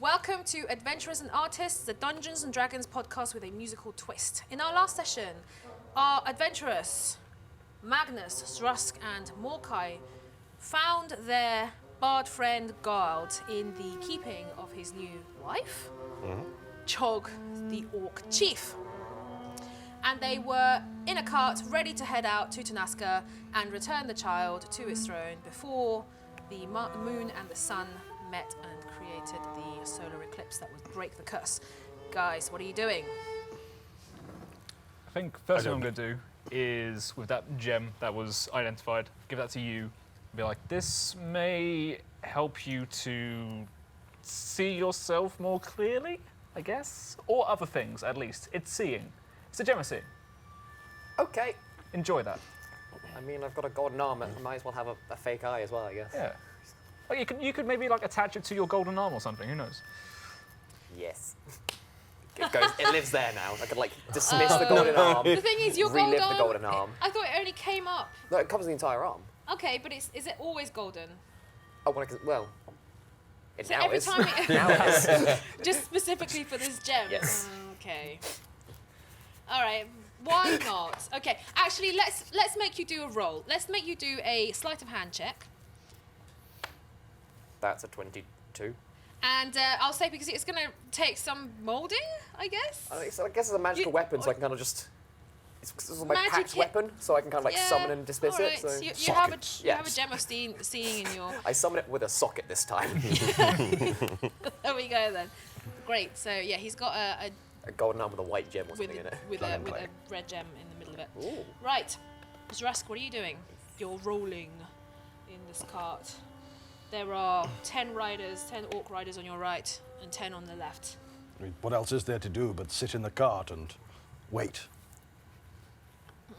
Welcome to Adventurers and Artists, the Dungeons and Dragons podcast with a musical twist. In our last session, our adventurers, Magnus, Zrusk, and Morkai, found their bard friend Gard in the keeping of his new wife, Chog, the Orc Chief. And they were in a cart ready to head out to Tanaska and return the child to its throne before the moon and the sun met and created the solar eclipse that would break the curse. Guys, what are you doing? I think first thing I'm going to do is, with that gem that was identified, give that to you. Be like, this may help you to see yourself more clearly, I guess? Or other things, at least. It's seeing. It's a gem of seeing. Okay. Enjoy that. I mean, I've got a golden arm. I might as well have a fake eye as well, I guess. Yeah. Like you could maybe like attach it to your golden arm or something. Who knows? Yes. It lives there now. I could like dismiss the golden arm. The thing is, your relive gold arm, the golden arm. I thought it only came up. No, it covers the entire arm. Okay, but is it always golden? Oh, well, it So now every is. time it Now it is. just specifically for this gem? Yes. Okay. All right. Why not? Okay. Actually, let's make you do a roll. Let's make you do a sleight of hand check. That's a 22. And I'll say because it's going to take some molding, I guess. I guess it's a magical weapon, so I can kind of just. It's my Magic packed it. weapon, so I can kind of like Yeah, summon and dismiss all right. it. So You have a Yes. gem of seeing in your. I summon it with a socket this time. There we go then. Great. So yeah, he's got a A golden arm with a white gem or with something in it. with a red gem in the middle of it. Ooh. Right, Zrusk, what are you doing? You're rolling in this cart. There are 10 orc riders on your right and 10 on the left. I mean, what else is there to do but sit in the cart and wait?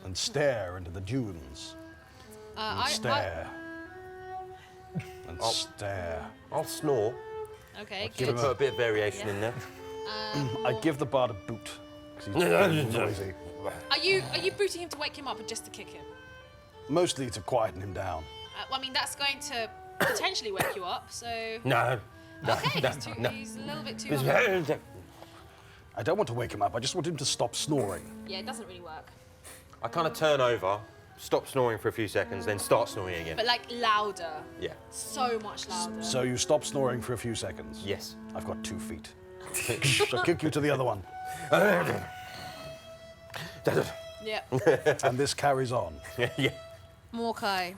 And stare into the dunes. And stare. And stare. I'll snore. Okay, Give good. put a bit of variation Yeah. in there. I give the bard a boot, because he's very noisy. Are you booting him to wake him up or just to kick him? Mostly to quieten him down. Well, I mean, that's going to potentially wake you up, so... No. Okay, he's a little bit too... hungry. I don't want to wake him up, I just want him to stop snoring. Yeah, it doesn't really work. I kind of turn over, stop snoring for a few seconds, then start snoring again. But like louder. Yeah. So much louder. So you stop snoring for a few seconds. Yes. I've got 2 feet. I'll kick you to the other one. Yeah. And this carries on. Yeah. Morkai.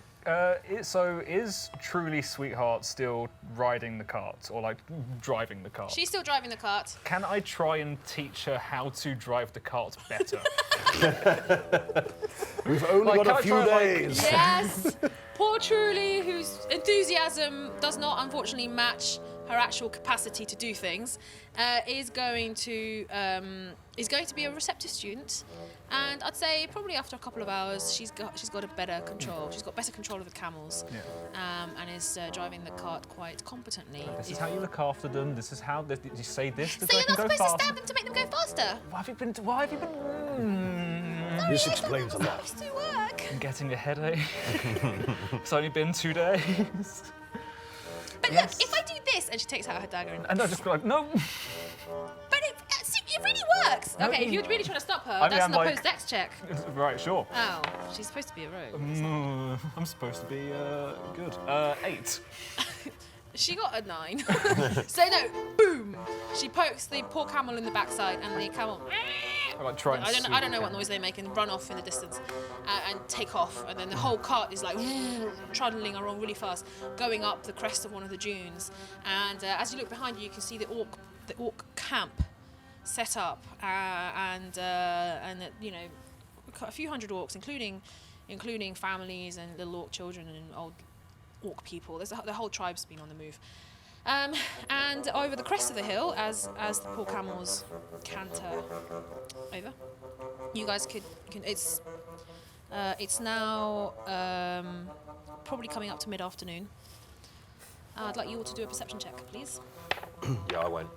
So is truly Sweetheart still riding the cart or like driving the cart? She's still driving the cart. Can I try and teach her how to drive the cart better? We've only Like, got a can few I try, like- days. Yes. Poor Truly, whose enthusiasm does not unfortunately match her actual capacity to do things, is going to be a receptive student, and I'd say probably after a couple of hours she's got a better control. She's got better control of the camels, and is driving the cart quite competently. This is how you look after them. This is how did you say this? So you're not supposed to stab them to make them go faster. Why have you been? This explains a It's lot. supposed to work. I'm getting a headache. It's only been 2 days. But look, if I do this, and she takes out her dagger, And I just be like, no. but it really works. Okay, if you're really trying to stop her, I mean, that's I'm an like- opposed dex check. Right, sure. Oh, she's supposed to be a rogue. I'm supposed to be good. 8. She got a 9. So no, boom! She pokes the poor camel in the backside, and the camel. I like try and I don't know what noise they make, and run off in the distance, and take off, and then the whole cart is like trundling along really fast, going up the crest of one of the dunes. And as you look behind you, you can see the orc camp set up, and you know, a few hundred orcs, including families and little orc children and old orc people. The whole tribe's been on the move. And over the crest of the hill, as the poor camels canter over, you guys can it's now probably coming up to mid-afternoon. I'd like you all to do a perception check, please. Yeah, I won't.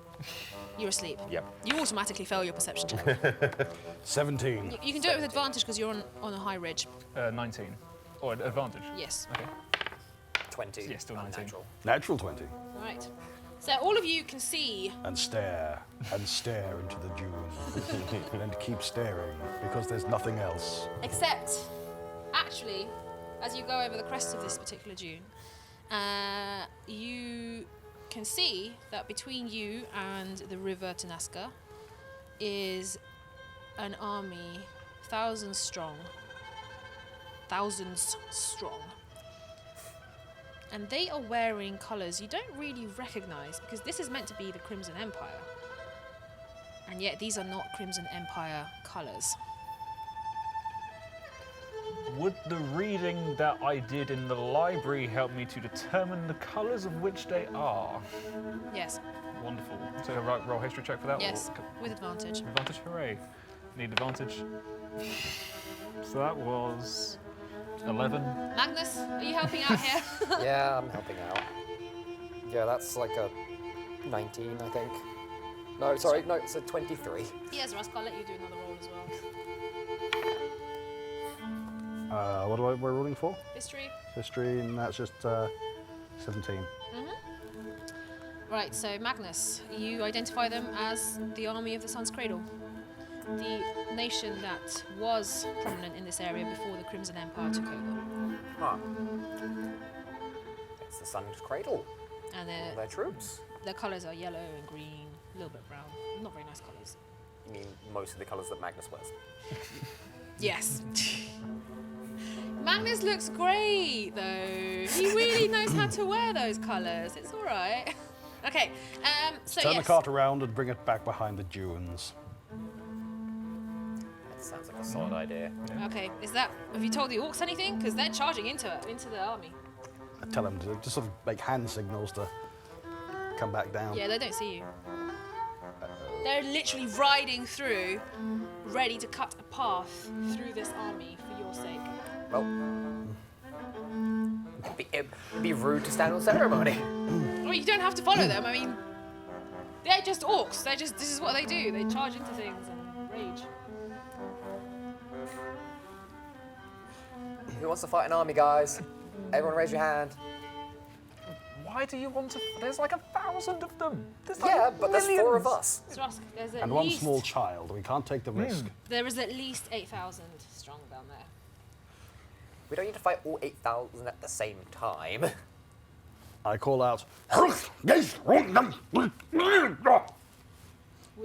You're asleep. Yep. You automatically fail your perception check. 17. You can do it with advantage because you're on a high ridge. 19. Or advantage. Yes. Okay. 20. Yeah, still 19. Unnatural. Natural 20. Right. So all of you can see. And stare into the dune. And keep staring, because there's nothing else. Except, actually, as you go over the crest of this particular dune, you can see that between you and the river Tanaska is an army, thousands strong. And they are wearing colours you don't really recognise, because this is meant to be the Crimson Empire. And yet these are not Crimson Empire colours. Would the reading that I did in the library help me to determine the colours of which they are? Yes. Wonderful. So roll history check for that? Yes, Or, with advantage. advantage, hooray. Need advantage. So that was 11. Magnus, are you helping out here? Yeah, I'm helping out. Yeah, that's like a 19, I think. No, sorry, no, it's a 23. Yes, Rusk, I'll let you do another roll as well. What we're rolling for? History. History, and that's just 17. Right, so Magnus, you identify them as the army of the Sun's Cradle. The nation that was prominent in this area before the Crimson Empire took over. Huh. It's the Sun's Cradle. And All their troops. their colours are yellow and green, a little bit brown. Not very nice colours. You mean most of the colours that Magnus wears? Yes. Magnus looks great, though. He really knows how to wear those colours. It's all right. Okay, so Turn yes. the cart around and bring it back behind the dunes. That sounds like a solid idea. Okay, have you told the orcs anything? Because they're charging into the army. I tell them to just sort of make hand signals to come back down. Yeah, they don't see you. They're literally riding through, ready to cut a path through this army for your sake. Well, it'd be rude to stand on ceremony. Well, you don't have to follow them. I mean, they're just orcs. This is what they do. They charge into things and rage. Who wants to fight an army, guys? Everyone raise your hand. Why do you want to... There's like 1,000 of them. There's like Yeah, but there's 4 of millions. us. Thrusk, there's at And one least, small child. We can't take the risk. there is at least 8,000 strong down there. We don't need to fight all 8,000 at the same time. I call out, Which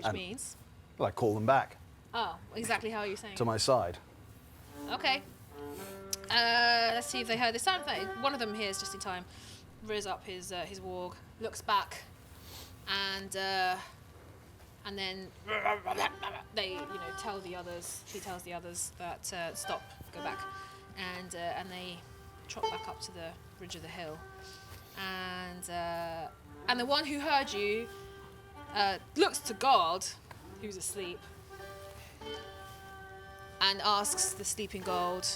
And- means... well, I call them back Oh, exactly how you're saying. to my side. Okay. Let's see if they heard this. Sound like one of them hears just in time. Rears up his warg, looks back, and then they tell the others. He tells the others that stop, go back, and they trot back up to the ridge of the hill, and the one who heard you looks to God, who's asleep, and asks the sleeping gold,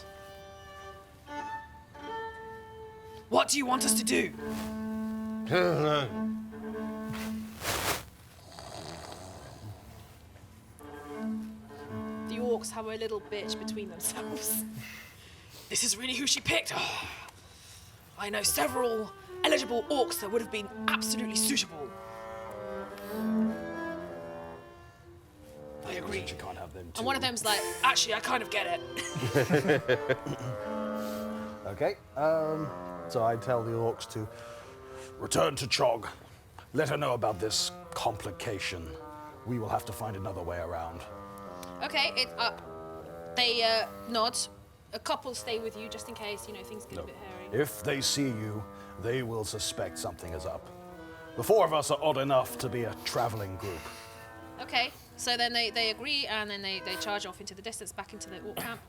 "What do you want us to do?" The orcs have a little bitch between themselves. This is really who she picked. Oh, I know several eligible orcs that would have been absolutely suitable. I agree. You can't have them too. And one of them's like, actually, I kind of get it. Okay. So I tell the orcs to return to Chog. Let her know about this complication. We will have to find another way around. Okay, they nod. A couple stay with you just in case, things get a bit hairy. If they see you, they will suspect something is up. The 4 of us are odd enough to be a traveling group. Okay, so then they agree, and then they charge off into the distance, back into the orc camp.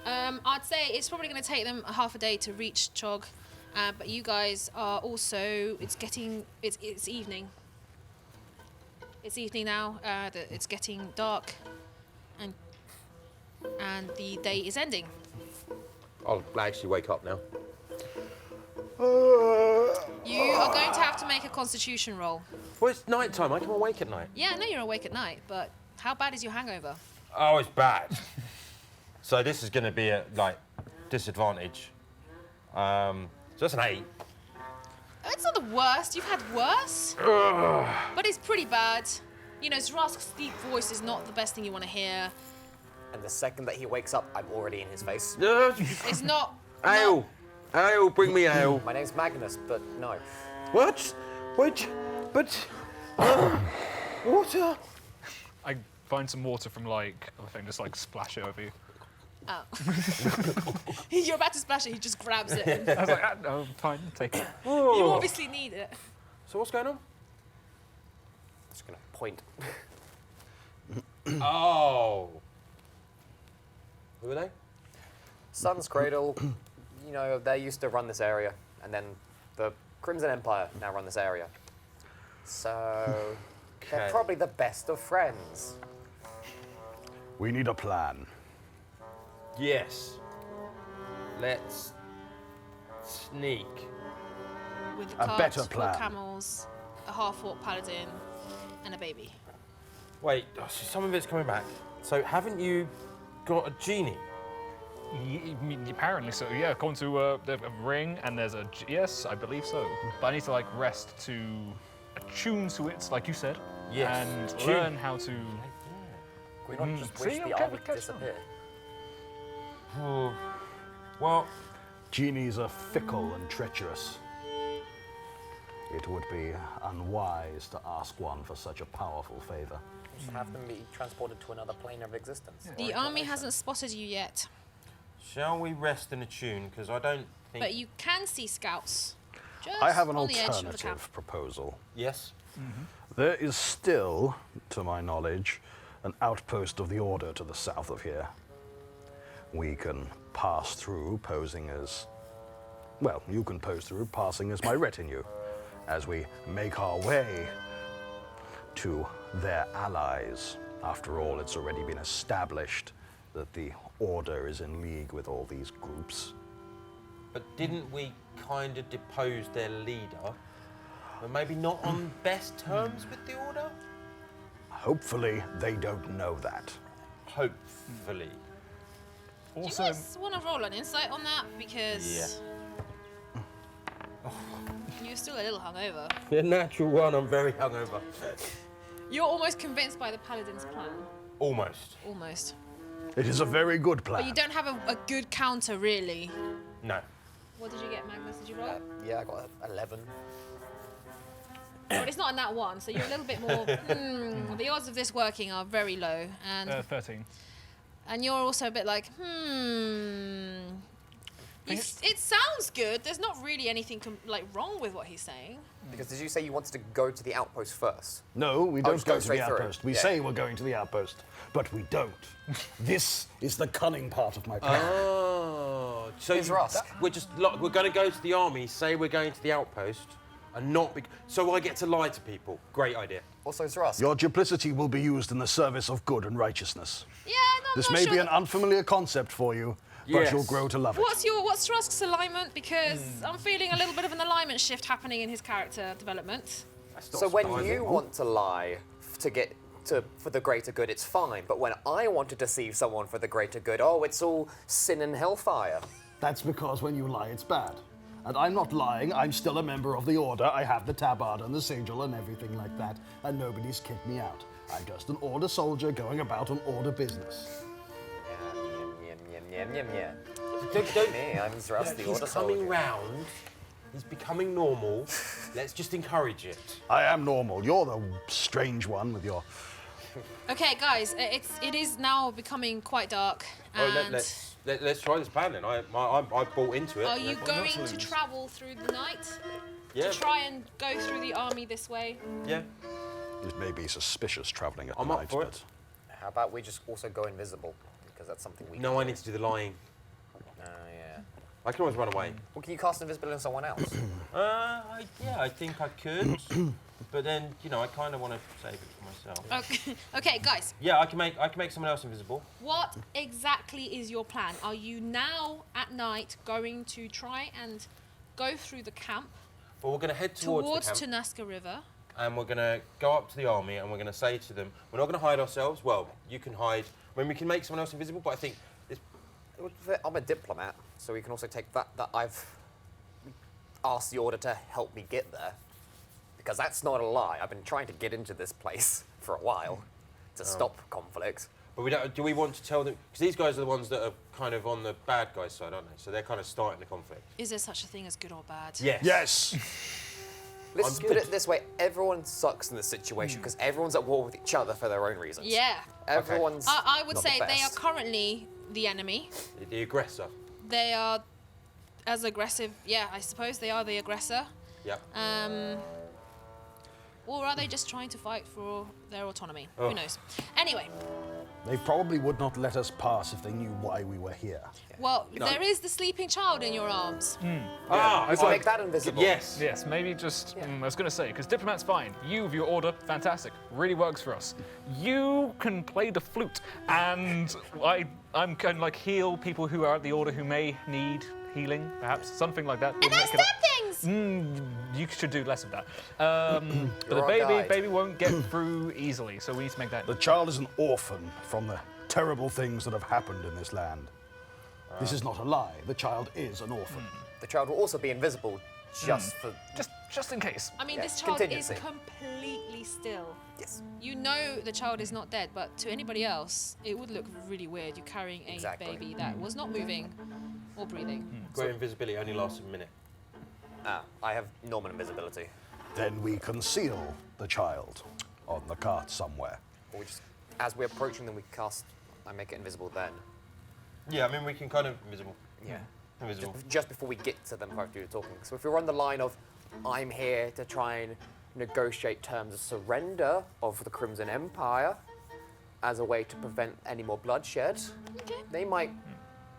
I'd say it's probably going to take them a half a day to reach Chog, but you guys are also. It's evening. It's evening now. It's getting dark, and the day is ending. I'll actually wake up now. You are going to have to make a Constitution roll. Well, it's night time. I come awake at night. Yeah, I know you're awake at night, but how bad is your hangover? Oh, it's bad. So this is going to be a disadvantage. So that's an 8. It's not the worst. You've had worse. But it's pretty bad. You know, Zrask's deep voice is not the best thing you want to hear. And the second that he wakes up, I'm already in his face. It's not... Ale! Ale, bring me ale. My name's Magnus, but no. What? Wait, but... water? I find some water from like other thing, just like splash it over you. Oh. You're about to splash it, he just grabs it. And I was like, no, fine, take it. you obviously need it. So what's going on? Just gonna point. Oh. Who are they? Sun's Cradle, you know, they used to run this area, and then the Crimson Empire now run this area. So, they're Okay. probably the best of friends. We need a plan. Yes. Let's sneak. With the A cart, better 4 plan. camels, a half-orc paladin, and a baby. Wait, so some of it's coming back. So haven't you got a genie? Apparently so, yeah. According to a ring, and there's a... Yes, I believe so. But I need to, like, rest to attune to it, like you said. Yes, And attune. learn how to... Can we not just See, wish the okay, army to okay, disappear? Oh. Well, Genies are fickle and treacherous. It would be unwise to ask one for such a powerful favor. Just have them be transported to another plane of existence. The army hasn't spotted you yet, shall we rest and attune? Because I don't think... but you can see scouts. Just I have an on the edge of the camp. alternative proposal. Yes? There is still, to my knowledge, an outpost of the Order to the south of here. We can pass through posing as... Well, you can pose through passing as my retinue, as we make our way to their allies. After all, it's already been established that the Order is in league with all these groups. But didn't we kind of depose their leader? But maybe not on best terms with the Order? Hopefully, they don't know that. Hopefully. Also, Do you guys want to roll an insight on that? Because you're still a little hungover. The natural one, I'm very hungover. You're almost convinced by the paladin's plan. Almost. Almost. It is a very good plan. But you don't have a good counter, really. No. What did you get, Magnus? Did you roll? Yeah, I got 11. But it's not in that one, so you're a little bit more... the odds of this working are very low. And 13. and you're also a bit like, It sounds good. There's not really anything wrong with what he's saying. Because did you say you wanted to go to the outpost first? No, we don't just go go to the straight through. outpost. We Yeah. say we're going to the outpost, but we don't. This is the cunning part of my plan. Oh, so It's Rusk. we're going to go to the army, say we're going to the outpost, and not be, so I get to lie to people. Great idea. Also, it's Rusk. Your duplicity will be used in the service of good and righteousness. Yeah, no, This I'm not may sure be an unfamiliar concept for you, but Yes. you'll grow to love it. What's Rusk's alignment? Because I'm feeling a little bit of an alignment shift happening in his character development. So when you want to lie for the greater good, it's fine. But when I want to deceive someone for the greater good, it's all sin and hellfire. That's because when you lie, it's bad. And I'm not lying, I'm still a member of the Order. I have the tabard and the sigil and everything like that, and nobody's kicked me out. I'm just an Order soldier going about on Order business. Yeah. Don't Me, I'm Zras, the He's Order coming soldier. round. He's becoming normal. Let's just encourage it. I am normal. You're the strange one with your... Okay, guys, it is now becoming quite dark. And Let's try this plan then. I bought into it. are you going to travel through the night Yeah. to try and go through the army this way? Yeah. It may be suspicious travelling at I'm night, up for but... it. How about we just also go invisible? Because that's something we No, can I need to do the lying. yeah. I can always run away. Well, can you cast invisibility on someone else? I think I could. But then, I kind of want to save it for myself. Okay, guys, Yeah, I can make someone else invisible. what exactly is your plan? Are you now at night going to try and go through the camp Well, we're going to head towards the camp, Tunaska River? and we're going to go up to the army, and we're going to say to them, we're not going to hide ourselves. Well, you can hide. I mean, we can make someone else invisible, but I think it's... I'm a diplomat, so we can also take that I've asked the Order to help me get there. Because that's not a lie. I've been trying to get into this place for a while to stop conflict. But do we want to tell them? Because these guys are the ones that are kind of on the bad guys' side, aren't they? So they're kind of starting the conflict. Is there such a thing as good or bad? Yes. Yes. Let's I'm just put good. it this way: everyone sucks in this situation because everyone's at war with each other for their own reasons. Yeah. Everyone's. I would not say the they are best. currently the enemy. The aggressor. They are as aggressive. Yeah, I suppose they are the aggressor. Yep. Or are they just trying to fight for their autonomy? Oh. Who knows? Anyway, They probably would not let us pass if they knew why we were here. well, there is the sleeping child in your arms. Ah, Let's make that invisible. Yes. Yes, maybe just, I was going to say, because Diplomat's fine. You, with your order, fantastic. Really works for us. You can play the flute, and I'm going to, like, heal people who are at the order who may need healing, perhaps. Something like that. And I said things! You should do less of that. But the You're our guide. baby won't get through easily, so we need to make that. The child is an orphan from the terrible things that have happened in this land. This is not a lie. The child is an orphan. The child will also be invisible, just for. Just in case. I mean, Yeah, this child contingency. is completely still. Yes. You know the child is not dead, but to anybody else, it would look really weird. You're carrying a Exactly. baby that was not moving or breathing. Great invisibility only lasts a minute. I have normal invisibility. Then we conceal the child on the cart somewhere. Or we just, as we're approaching them, we cast. I make it invisible then. Yeah, I mean we can kind of invisible. Yeah. Invisible. Just before we get to them, after you're talking. So if we're on the line of, I'm here to try and negotiate terms of surrender of the Crimson Empire as a way to prevent any more bloodshed, they might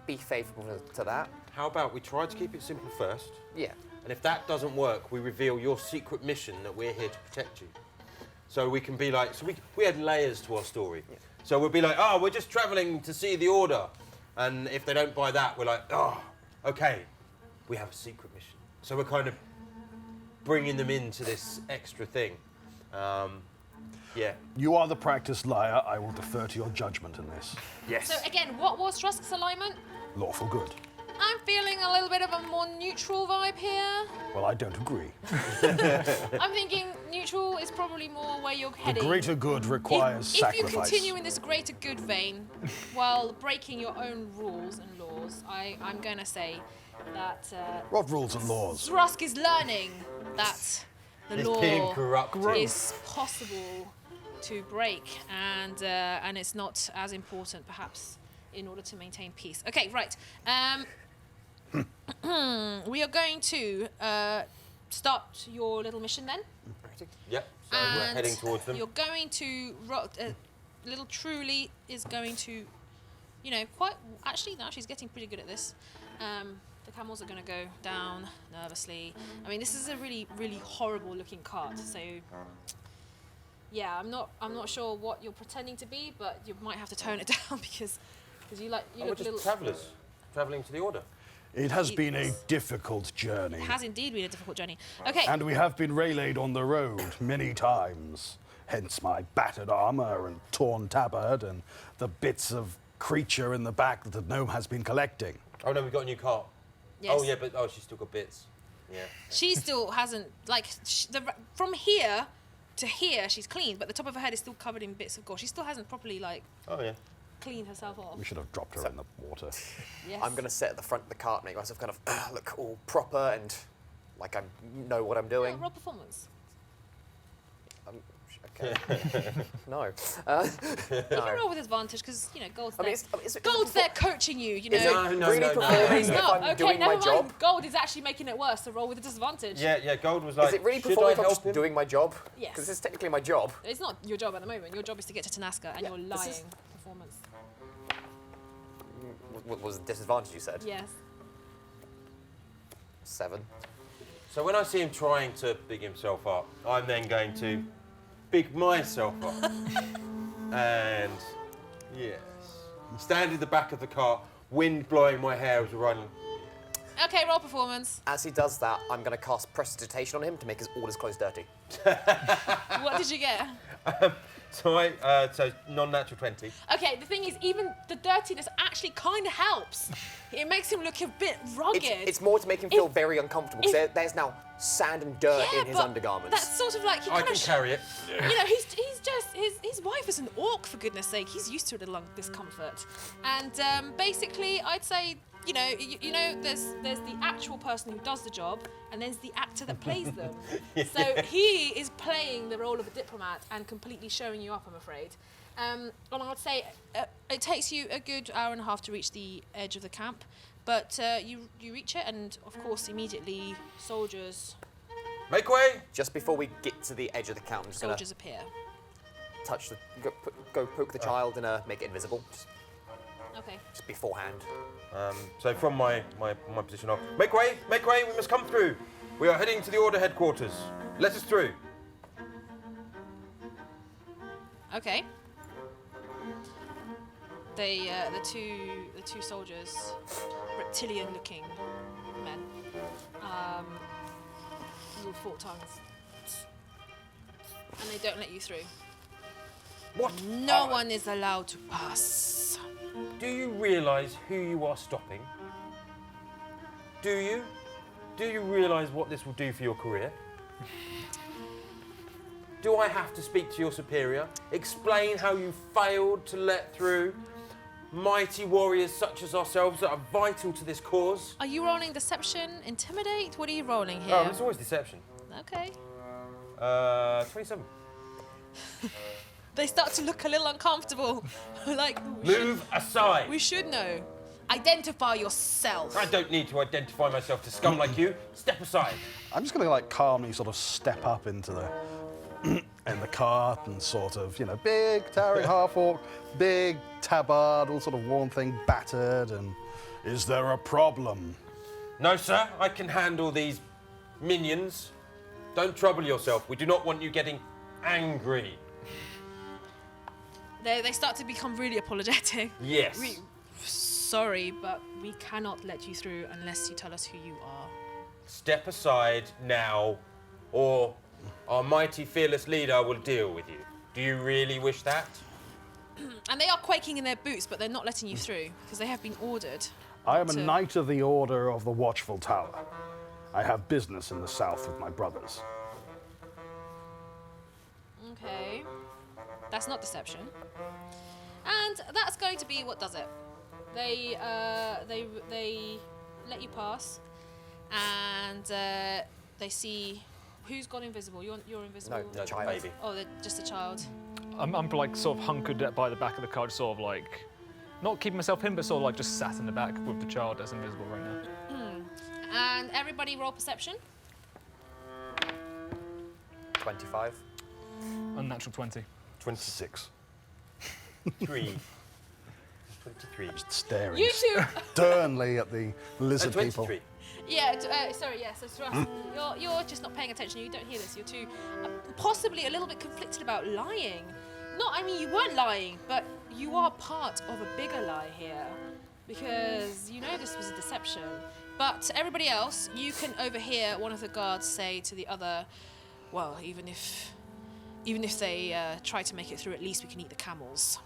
be favourable to that. How about we try to keep it simple first, Yeah. and if that doesn't work, we reveal your secret mission that we're here to protect you. So we can be like, so we had layers to our story. Yeah. So we'll be like, oh, we're just travelling to see the Order. And if they don't buy that, we're like, oh, okay, we have a secret mission. So we're kind of bringing them into this extra thing. Yeah. You are the practiced liar. I will defer to your judgment in this. Yes. So again, what was Trusk's alignment? Lawful good. I'm feeling a little bit of a more neutral vibe here. Well, I don't agree. I'm thinking neutral is probably more where you're The heading. greater good requires if you sacrifice. continue in this greater good vein while breaking your own rules and laws, I'm going to say that What rules and laws? Rusk is learning that the It's law being corrupted. is possible to break, and it's not as important, perhaps, in order to maintain peace. Okay, right. We are going to start your little mission then. Yep. So we're And heading towards them. You're going to little Truly is going to, quite actually now she's getting pretty good at this. The camels are going to go down nervously. I mean, this is a really, really horrible looking cart. So yeah, I'm not sure what you're pretending to be, but you might have to tone it down because you We're look a just little. travellers, travelling to the Order. It has been a difficult journey. It has indeed been a difficult journey. Okay. And we have been waylaid on the road many times. Hence my battered armor and torn tabard and the bits of creature in the back that the gnome has been collecting. Oh no, we've got a new cart. Yes. Oh yeah, but she's still got bits. Yeah. She still hasn't, from here to here, she's clean, but the top of her head is still covered in bits of gore. She still hasn't properly, Oh yeah. cleaned herself off. We should have dropped her in the water. Yes. I'm going to sit at the front of the cart, make myself kind of look all proper and like I know what I'm doing. Roll performance. Okay. No. You can roll with advantage because, Gold's I there. mean, it's Gold's there coaching you, Is it No, no, really no, no. performing It's if not. I'm Okay, doing never my mind. job? Gold is actually making it worse, so roll with a disadvantage. Yeah. Gold was like. Is it really should performing I if I'm help just him? doing my job? Yes. Because it's technically my job. It's not your job at the moment. Your job is to get to Tanaska, and Yeah, you're this lying is- performance. What was the disadvantage you said? Yes. 7. So when I see him trying to big himself up, I'm then going to big myself up. And yes, stand in the back of the cart, wind blowing my hair as we're running. Okay, roll performance. As he does that, I'm going to cast Prestidigitation on him to make his orders clothes dirty. What did you get? So non-natural 20. Okay, the thing is, even the dirtiness actually kind of helps. It makes him look a bit rugged. It's more to make him feel If- very uncomfortable because there's now sand and dirt in his but undergarments. That's sort of like he I kind can of carry it. You know, he's just his wife is an orc, for goodness sake. He's used to a little discomfort, and basically, I'd say you know there's the actual person who does the job, and there's the actor that plays them. So he is playing the role of a diplomat and completely showing you up, I'm afraid. And I'd say it takes you a good hour and a half to reach the edge of the camp, but you reach it, and of course immediately soldiers Make way. Just before we get to the edge of the camp, I'm just gonna appear. touch the go poke the child and make it invisible. Okay. Just beforehand. So from my position, I'll make way. We must come through. We are heading to the Order headquarters. Let us through. Okay. They, the two soldiers, reptilian-looking men, little forked tongues, and they don't let you through. What? No one is allowed to pass. Do you realise who you are stopping? Do you? Do you realise what this will do for your career? Do I have to speak to your superior? Explain how you failed to let through mighty warriors such as ourselves that are vital to this cause? Are you rolling deception, intimidate? What are you rolling here? Oh, it's always deception. Okay. 27. They start to look a little uncomfortable. Like, Move aside. we should know. Identify yourself. I don't need to identify myself to scum like you. Step aside. I'm just going to like calmly sort of step up into the in the cart and sort of, big tarry half orc, big tabard, all sort of worn thing, battered, and is there a problem? No, sir. I can handle these minions. Don't trouble yourself. We do not want you getting angry. They start to become really apologetic. Yes. Sorry, but we cannot let you through unless you tell us who you are. Step aside now, or our mighty fearless leader will deal with you. Do you really wish that? And they are quaking in their boots, but they're not letting you through because they have been ordered. I am a to- knight of the Order of the Watchful Tower. I have business in the south with my brothers. Okay. That's not deception. And that's going to be what does it. They let you pass, and they see who's gone invisible. You're invisible. No, child. Baby. Oh, they're just a child. I'm like sort of hunkered by the back of the car, just sort of like, not keeping myself in, but sort of like just sat in the back with the child that's invisible right now. And everybody roll perception. 25. Unnatural 20. 26. 23. 23. Just staring You two. sternly at the lizard people. 23. Yeah, sorry, yeah, so Trust, you're just not paying attention, you don't hear this, you're too, possibly a little bit conflicted about lying. You weren't lying, but you are part of a bigger lie here, because you know this was a deception. But everybody else, you can overhear one of the guards say to the other, well, even if they try to make it through, at least we can eat the camels.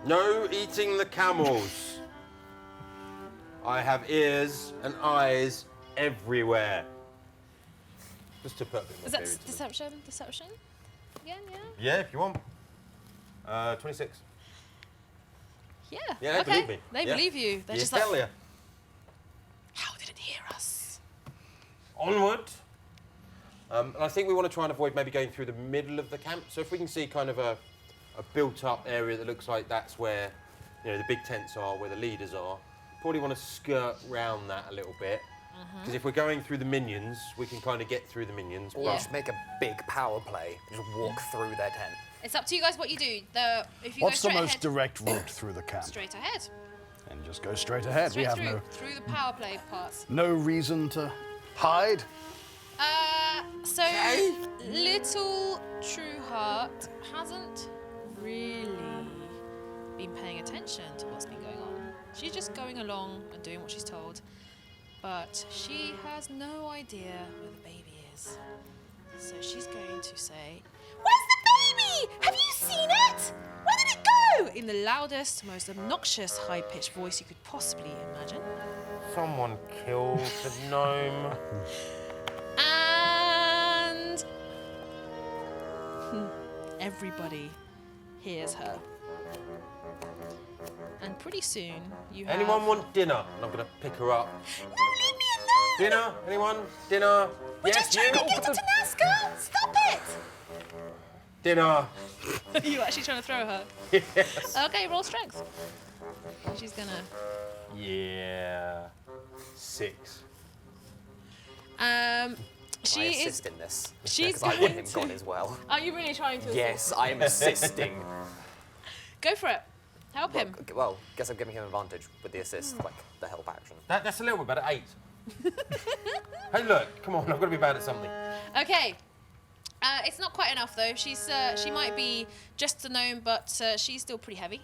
No eating the camels. I have ears and eyes everywhere. Just to put a bit more Is that theory to them. deception? Deception? Again, yeah? Yeah, if you want. 26. Yeah. Yeah, they okay. believe me. They Yeah. believe you. They're Yeah, just hell like, yeah. how did it hear us? Onward. And I think we want to try and avoid maybe going through the middle of the camp. So if we can see kind of a built-up area that looks like that's where the big tents are, where the leaders are, probably want to skirt round that a little bit. Because if we're going through the minions, we can kind of get through the minions. Or but just make a big power play. Just walk through their tent. It's up to you guys what you do. If you What's go the straight most ahead, direct route through the camp? straight ahead. And just go straight ahead. Straight we have through the power play parts. no reason to hide. So little Trueheart hasn't really been paying attention to what's been going on. She's just going along and doing what she's told. But she has no idea where the baby is. So she's going to say, "Where's the baby! Have you seen it? Where did it go? In the loudest, most obnoxious, high-pitched voice you could possibly imagine. Someone killed the gnome. And everybody hears her. And pretty soon you have... Anyone want dinner? And I'm gonna pick her up. No, leave me alone! Dinner? Anyone? Dinner? We're Yes, just trying you. to get to Tanaska! Stop it! Dinner. Are you actually trying to throw her? Yes. Okay, roll strength. She's gonna... Yeah. 6. Can I She is... assist in this? she's Because I want going him to- gone as well. Are you really trying to... Yes, I am assisting. Go for it. Help him. Well, guess I'm giving him advantage with the assist, like the help action. That's a little bit better. 8. Hey, look. Come on. I've got to be bad at something. Okay. It's not quite enough though. She's she might be just a gnome, but she's still pretty heavy.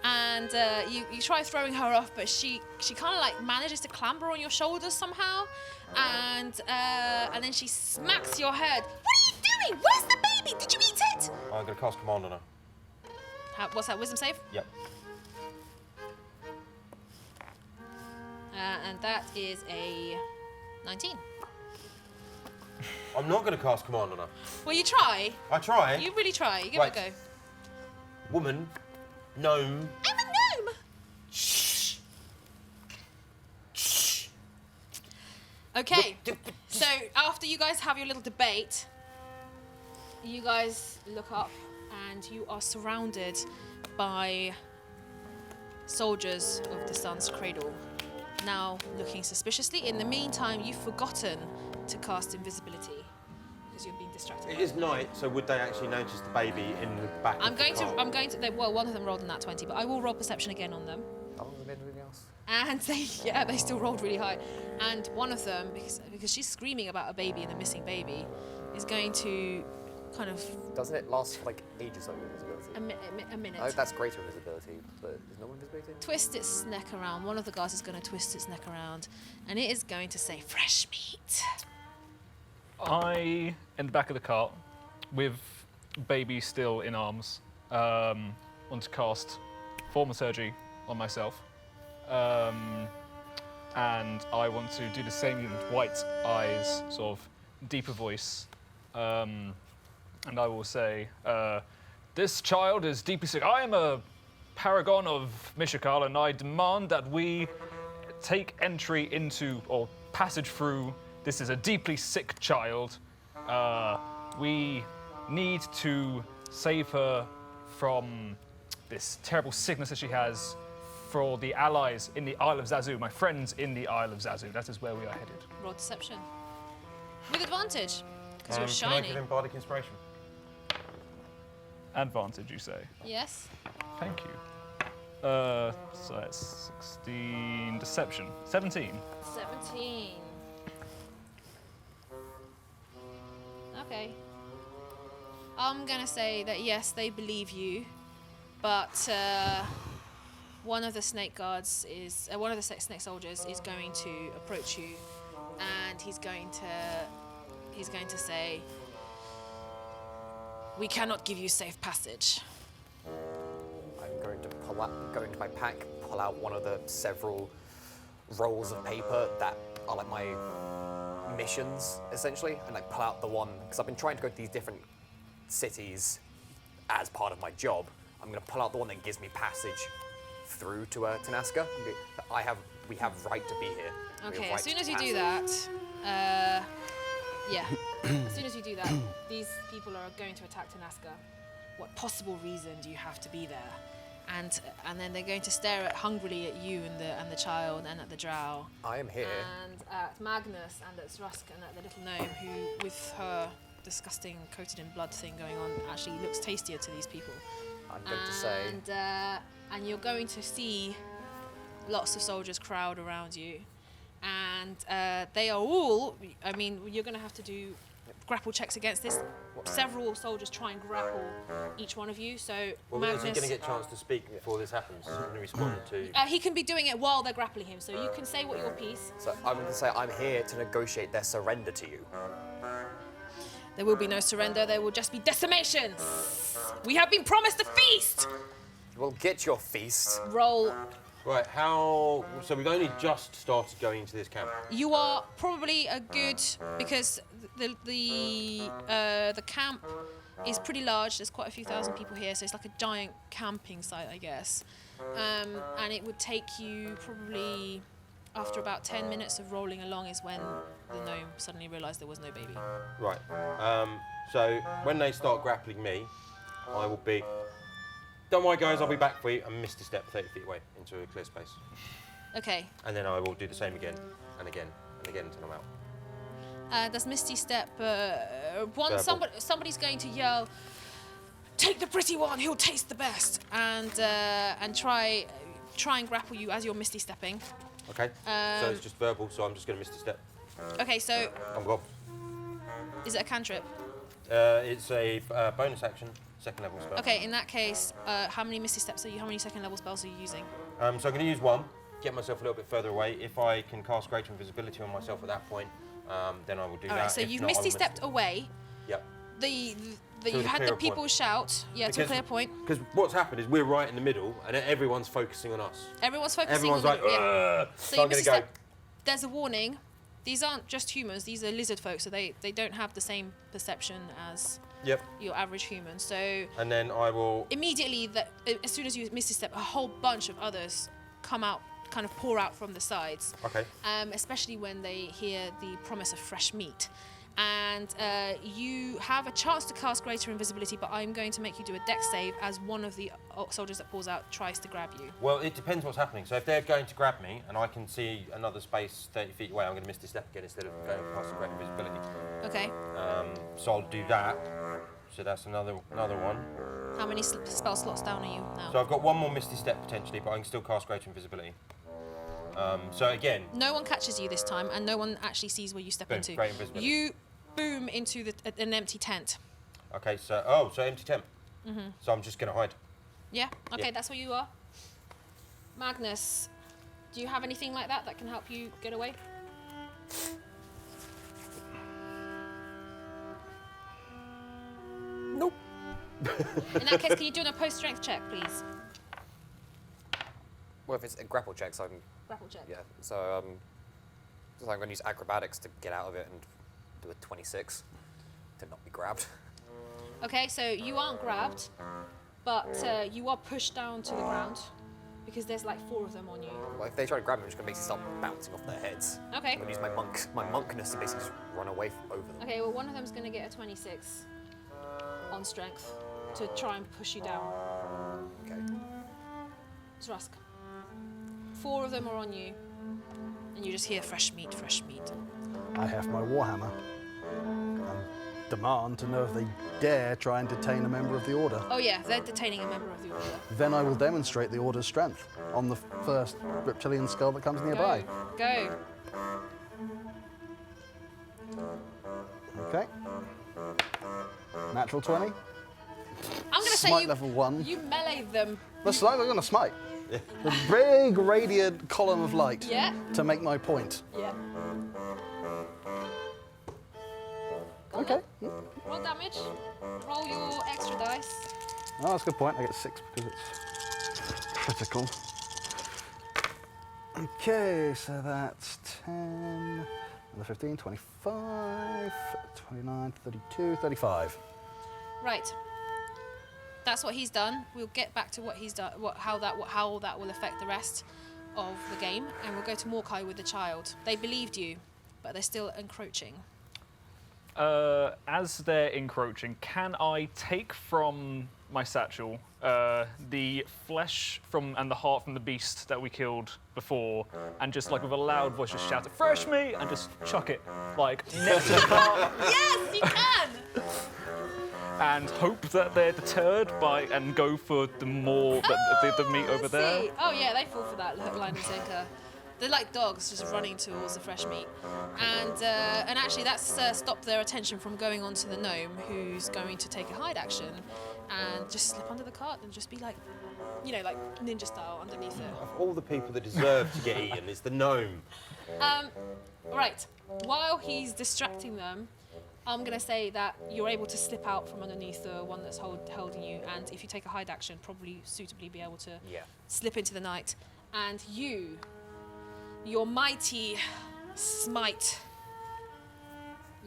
And you try throwing her off, but she kind of like manages to clamber on your shoulders somehow, and then she smacks your head. What are you doing? Where's the baby? Did you eat it? I'm going to cast command on her. What's that? Wisdom save? Yep. And that is a 19. I'm not going to cast command on her. Well, you try. I try. You really try. You give Right. it a go. Woman. Gnome. I'm a gnome. Shh. Shh. Okay. Look, So after you guys have your little debate, you guys look up and you are surrounded by soldiers of the Sun's Cradle, now looking suspiciously. In the meantime, you've forgotten to cast invisibility because you're being distracted. It is night, so would they actually notice the baby in the back I'm of the going car? to. Well, one of them rolled in that 20, but I will roll perception again on them. How long has it been anything else? And they still rolled really high. And one of them, because she's screaming about a baby and a missing baby, is going to kind of Doesn't it last for like ages on invisibility? a minute. Oh, that's greater invisibility, but is no invisibility? Twist its neck around. One of the guards is going to twist its neck around, and it is going to say fresh meat. I, in the back of the cart, with baby still in arms, want to cast Thaumaturgy on myself. And I want to do the same with white eyes, sort of deeper voice. And I will say, this child is deeply sick. I am a paragon of Mishakal, and I demand that we take entry into, or passage through, this is a deeply sick child. We need to save her from this terrible sickness that she has for the allies in the Isle of Zazu, my friends in the Isle of Zazu. That is where we are headed. Roll deception. With advantage, because you're Can I shiny. give him bardic inspiration? Advantage, you say? Yes. Thank you. So that's 16, deception, 17. 17. Okay. I'm gonna say that yes, they believe you, but one of the snake guards is one of the snake soldiers is going to approach you, and he's going to say, "We cannot give you safe passage." I'm going to go into my pack, pull out one of the several rolls of paper that are like my missions, essentially, and like pull out the one, because I've been trying to go to these different cities as part of my job. I'm going to pull out the one that gives me passage through to Tanaska. We have right to be here. We have Okay, right as soon to as you do pass. that, yeah, as soon as you do that, these people are going to attack Tanaska. What possible reason do you have to be there? And then they're going to stare hungrily at you and the child and at the drow. I am here. And at Magnus and at Zrusk and at the little gnome who, with her disgusting coated in blood thing going on, actually looks tastier to these people. I'm going to say. And you're going to see lots of soldiers crowd around you, and they are all. I mean, you're going to have to do grapple checks against this. Several soldiers try and grapple each one of you. So Well, Magnus, is he going to get a chance to speak before this happens and respond to? he can be doing it while they're grappling him. So you can say what your piece. So I'm going to say I'm here to negotiate their surrender to you. There will be no surrender. There will just be decimation. We have been promised a feast. Well, get your feast. Roll. Right, how... So we've only just started going into this camp. You are probably a good, because the camp is pretty large. There's quite a few thousand people here, so it's like a giant camping site, I guess. And it would take you probably, after about 10 minutes of rolling along, is when the gnome suddenly realised there was no baby. Right. So when they start grappling me, I will be... Don't worry, guys, I'll be back for you. And Misty Step 30 feet away into a clear space. Okay. And then I will do the same again and again and again until I'm out. Does Misty Step... Verbal. somebody's going to yell, "Take the pretty one, he'll taste the best," and try and grapple you as you're Misty Stepping. Okay. So it's just verbal, so I'm just going to Misty Step. Okay, so I'm gone. is it a cantrip? It's a bonus action, second level spell. Okay, in that case, how many Misty Steps are you? How many second level spells are you using? So I'm going to use one, get myself a little bit further away. If I can cast greater invisibility on myself at that point, then I will do that. All right, so If you've not, I will Misty Stepped away. Yep. You had the clear people point. shout, to a clear point. Because what's happened is we're right in the middle, and everyone's focusing on us. Everyone's focusing Everyone's on like, the, yeah. "Ugh." So So you I'm going Misty to go. Step. There's a warning. These aren't just humans, these are lizard folk, so they don't have the same perception as Yep. your average human. So And then I will. immediately, as soon as you Misty Step, a whole bunch of others come out, kind of pour out from the sides. Okay. Especially when they hear the promise of fresh meat. And you have a chance to cast greater invisibility, but I'm going to make you do a dex save as one of the soldiers that pours out tries to grab you. Well, it depends what's happening. So if they're going to grab me and I can see another space 30 feet away, I'm going to Misty Step again instead of going past the great invisibility. Okay. So I'll do that. So that's another one. How many spell slots down are you now? So I've got one more Misty Step potentially, but I can still cast greater invisibility. So again, No one catches you this time, and no one actually sees where you step Boom, into. great invisibility. You boom into an empty tent. okay, so empty tent. So I'm just going to hide. Yeah? Okay, Yeah. that's where you are. Magnus, do you have anything like that that can help you get away? Nope. In that case, can you do an opposed strength check, please? Well, if it's a grapple check, so I can. Grapple check. Yeah. So I'm going to use acrobatics to get out of it and do a 26 to not be grabbed. Okay, so you aren't grabbed, but you are pushed down to the ground because there's like 4 of them on you. Well, if they try to grab me, I'm just going to basically start bouncing off their heads. Okay. I'm going to use my monkness to basically just run away over them. Okay, well, one of them's going to get a 26 on strength to try and push you down. Okay. Zrusk. 4 of them are on you, and you just hear fresh meat, fresh meat. I have my warhammer and demand to know if they dare try and detain a member of the order. Oh yeah, they're detaining a member of the order. Then I will demonstrate the order's strength on the first reptilian skull that comes nearby. Go. Okay. Natural 20. I'm gonna say Smite you, level 1. you melee them. That's like we're going to smite. A big radiant column of light Yeah. to make my point. Yeah. Go Okay. on. Roll damage. Roll your extra dice. Oh, that's a good point. I get 6 because it's critical. Okay, so that's 10, another 15, 25, 29, 32, 35. Right. That's what he's done. We'll get back to what he's done, how that will affect the rest of the game, and we'll go to Morkai with the child. They believed you, but they're still encroaching. As they're encroaching, can I take from my satchel the flesh and the heart from the beast that we killed before, and just like with a loud voice just shout, "Fresh meat!" and just chuck it like next to the cart, Yes, you can. and hope that they're deterred and go for the more the meat over Let's there? see. Oh yeah, they fall for that hook, line, and sinker. They're like dogs, just running towards the fresh meat, and actually that's stopped their attention from going on to the gnome, who's going to take a hide action and just slip under the cart and just be like, like ninja style underneath it. Of all the people that deserve to get eaten, it's the gnome. Right. While he's distracting them, I'm going to say that you're able to slip out from underneath the one that's holding you, and if you take a hide action, probably suitably be able to slip into the night. And your mighty smite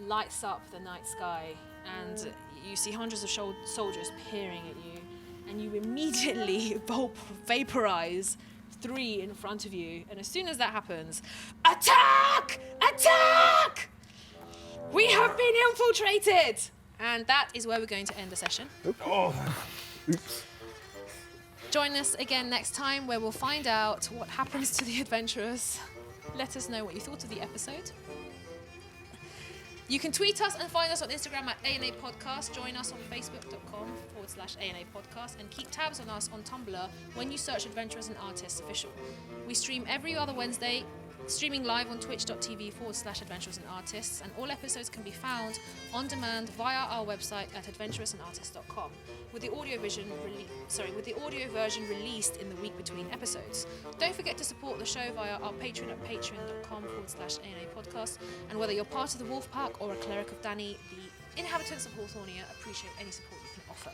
lights up the night sky, and you see hundreds of soldiers peering at you, and you immediately vaporize 3 in front of you. And as soon as that happens, attack! Attack! We have been infiltrated! And that is where we're going to end the session. Oops. Join us again next time, where we'll find out what happens to the adventurers. Let us know what you thought of the episode. You can tweet us and find us on Instagram at ANA Podcast. Join us on facebook.com/ANA Podcast, and keep tabs on us on Tumblr when you search Adventurers and Artists Official. We stream every other Wednesday, streaming live on twitch.tv/Adventurers and Artists, and all episodes can be found on demand via our website at adventurersанdartists.com, with the audio version released in the week between episodes. Don't forget to support the show via our Patreon at patreon.com/ANA Podcast, and whether you're part of the Wolf Pack or a cleric of Danny, the inhabitants of Hawthornia appreciate any support you can offer.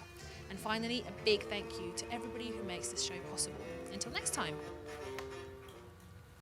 And finally, a big thank you to everybody who makes this show possible. Until next time.